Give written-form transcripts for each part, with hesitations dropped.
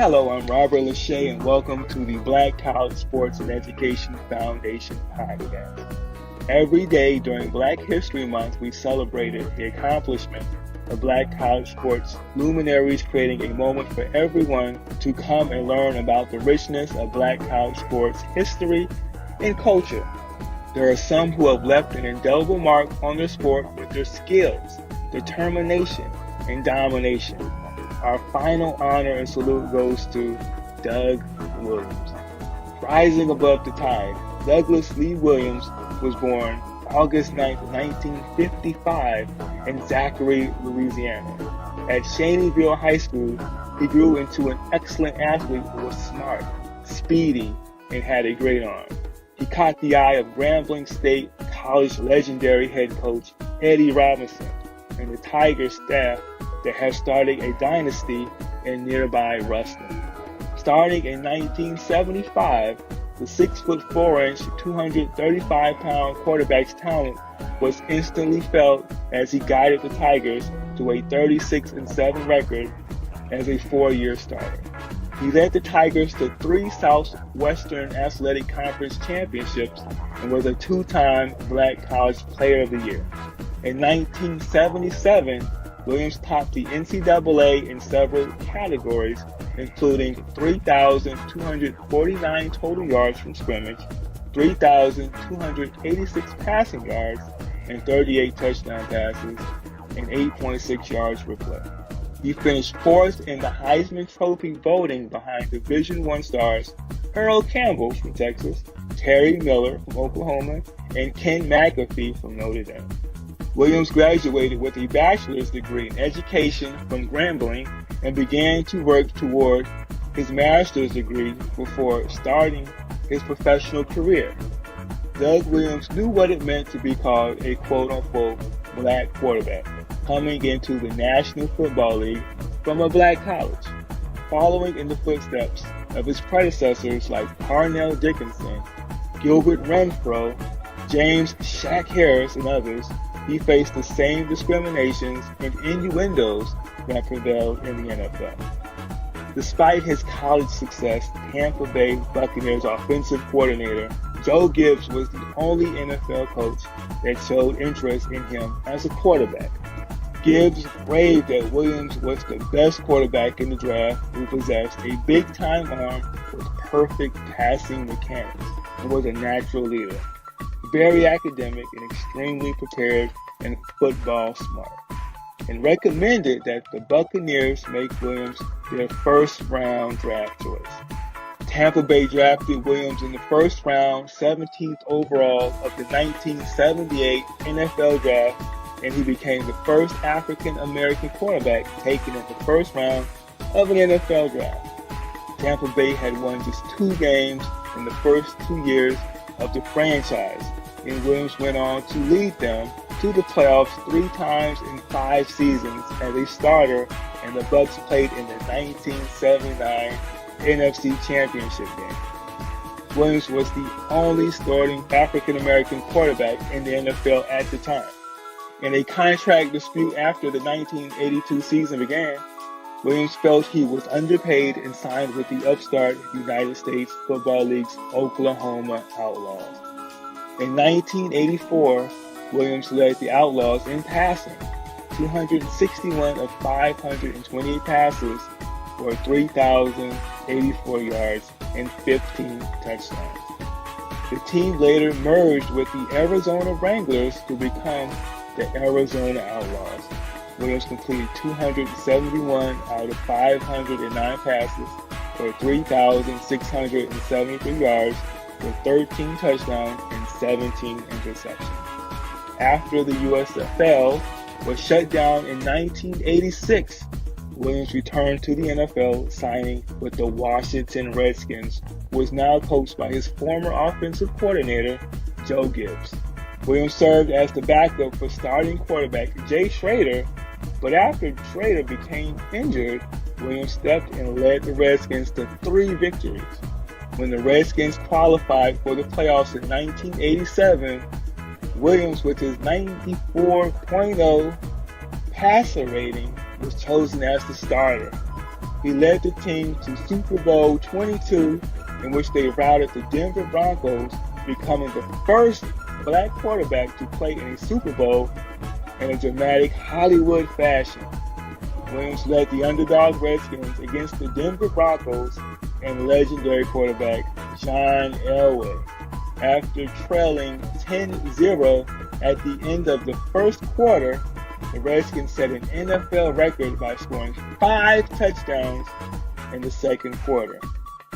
Hello, I'm Robert Lachey, and welcome to the Black College Sports and Education Foundation podcast. Every day during Black History Month, we celebrated the accomplishment of Black college sports luminaries, creating a moment for everyone to come and learn about the richness of Black college sports history and culture. There are some who have left an indelible mark on their sport with their skills, determination, and domination. Our final honor and salute goes to Doug Williams. Rising above the tide, Douglas Lee Williams was born August 9, 1955 in Zachary, Louisiana. At Cheneyville High School, he grew into an excellent athlete who was smart, speedy, and had a great arm. He caught the eye of Grambling State College legendary head coach Eddie Robinson and the Tigers staff that has started a dynasty in nearby Ruston. Starting in 1975, the 6'4", 235-pound quarterback's talent was instantly felt as he guided the Tigers to a 36-7 record as a 4-year starter. He led the Tigers to 3 Southwestern Athletic Conference championships and was a 2-time Black College Player of the Year. In 1977, Williams topped the NCAA in several categories, including 3,249 total yards from scrimmage, 3,286 passing yards, and 38 touchdown passes, and 8.6 yards per play. He finished 4th in the Heisman Trophy voting behind Division I stars Earl Campbell from Texas, Terry Miller from Oklahoma, and Ken McAfee from Notre Dame. Williams graduated with a bachelor's degree in education from Grambling and began to work toward his master's degree before starting his professional career. Doug Williams knew what it meant to be called a quote-unquote black quarterback, coming into the National Football League from a black college. Following in the footsteps of his predecessors like Parnell Dickinson, Gilbert Renfro, James Shaq Harris, and others, he faced the same discriminations and innuendos that prevailed in the NFL. Despite his college success, Tampa Bay Buccaneers offensive coordinator Joe Gibbs was the only NFL coach that showed interest in him as a quarterback. Gibbs raved that Williams was the best quarterback in the draft who possessed a big-time arm with perfect passing mechanics and was a natural leader. Very academic and extremely prepared and football smart, and recommended that the Buccaneers make Williams their first-round draft choice. Tampa Bay drafted Williams in the first round, 17th overall of the 1978 NFL draft, and he became the first African-American quarterback taken in the first round of an NFL draft. Tampa Bay had won just 2 games in the first 2 years of the franchise, and Williams went on to lead them to the playoffs 3 times in 5 seasons as a starter, and the Bucs played in the 1979 NFC Championship game. Williams was the only starting African-American quarterback in the NFL at the time. In a contract dispute after the 1982 season began, Williams felt he was underpaid and signed with the upstart United States Football League's Oklahoma Outlaws. In 1984, Williams led the Outlaws in passing, 261 of 528 passes for 3,084 yards and 15 touchdowns. The team later merged with the Arizona Wranglers to become the Arizona Outlaws. Williams completed 271 out of 509 passes for 3,673 yards with 13 touchdowns and 17 interceptions. After the USFL was shut down in 1986, Williams returned to the NFL, signing with the Washington Redskins, who was now coached by his former offensive coordinator, Joe Gibbs. Williams served as the backup for starting quarterback Jay Schroeder, but after Schroeder became injured, Williams stepped and led the Redskins to 3 victories. When the Redskins qualified for the playoffs in 1987, Williams, with his 94.0 passer rating, was chosen as the starter. He led the team to Super Bowl 22, in which they routed the Denver Broncos, becoming the first black quarterback to play in a Super Bowl in a dramatic Hollywood fashion. Williams led the underdog Redskins against the Denver Broncos and legendary quarterback John Elway. After trailing 10-0 at the end of the first quarter, the Redskins set an NFL record by scoring 5 touchdowns in the second quarter.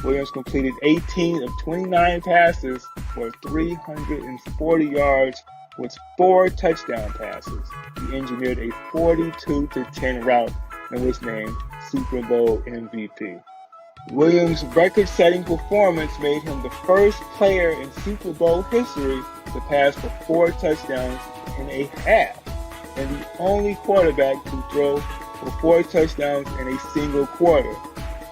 Williams completed 18 of 29 passes for 340 yards with 4 touchdown passes. He engineered a 42-10 route and was named Super Bowl MVP. Williams' record-setting performance made him the first player in Super Bowl history to pass for 4 touchdowns in a half, and the only quarterback to throw for 4 touchdowns in a single quarter.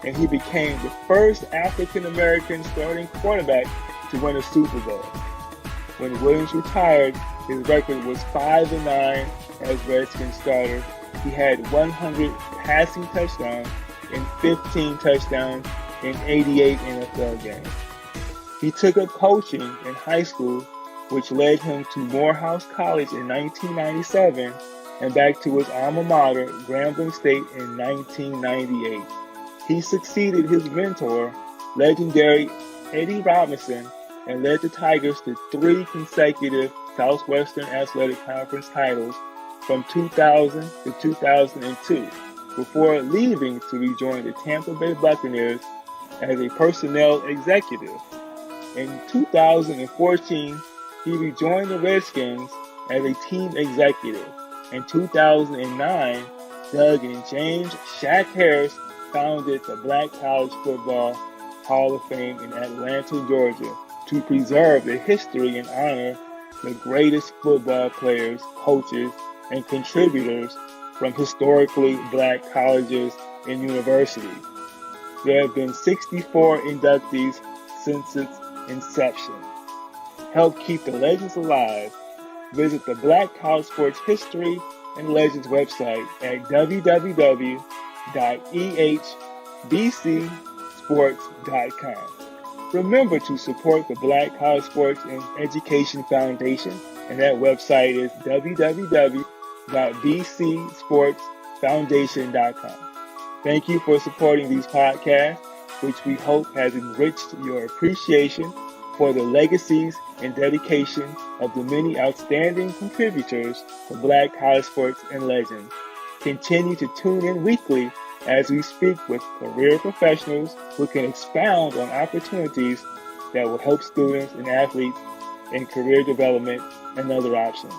And he became the first African-American starting quarterback to win a Super Bowl. When Williams retired, his record was 5-9 as Redskins starter. He had 100 passing touchdowns and 15 touchdowns in 88 NFL games. He took up coaching in high school, which led him to Morehouse College in 1997 and back to his alma mater, Grambling State, in 1998. He succeeded his mentor, legendary Eddie Robinson, and led the Tigers to 3 consecutive Southwestern Athletic Conference titles from 2000 to 2002, before leaving to rejoin the Tampa Bay Buccaneers as a personnel executive. In 2014, he rejoined the Redskins as a team executive. In 2009, Doug and James Shaq Harris founded the Black College Football Hall of Fame in Atlanta, Georgia, to preserve the history and honor the greatest football players, coaches, and contributors from historically black colleges and universities. There have been 64 inductees since its inception. Help keep the legends alive. Visit the Black College Sports History and Legends website at www.ehbcsports.com. Remember to support the Black College Sports and Education Foundation, and that website is www.bcsportsfoundation.com. Thank you for supporting these podcasts, which we hope has enriched your appreciation for the legacies and dedication of the many outstanding contributors to Black College Sports and Legends. Continue to tune in weekly as we speak with career professionals who can expound on opportunities that will help students and athletes in career development and other options.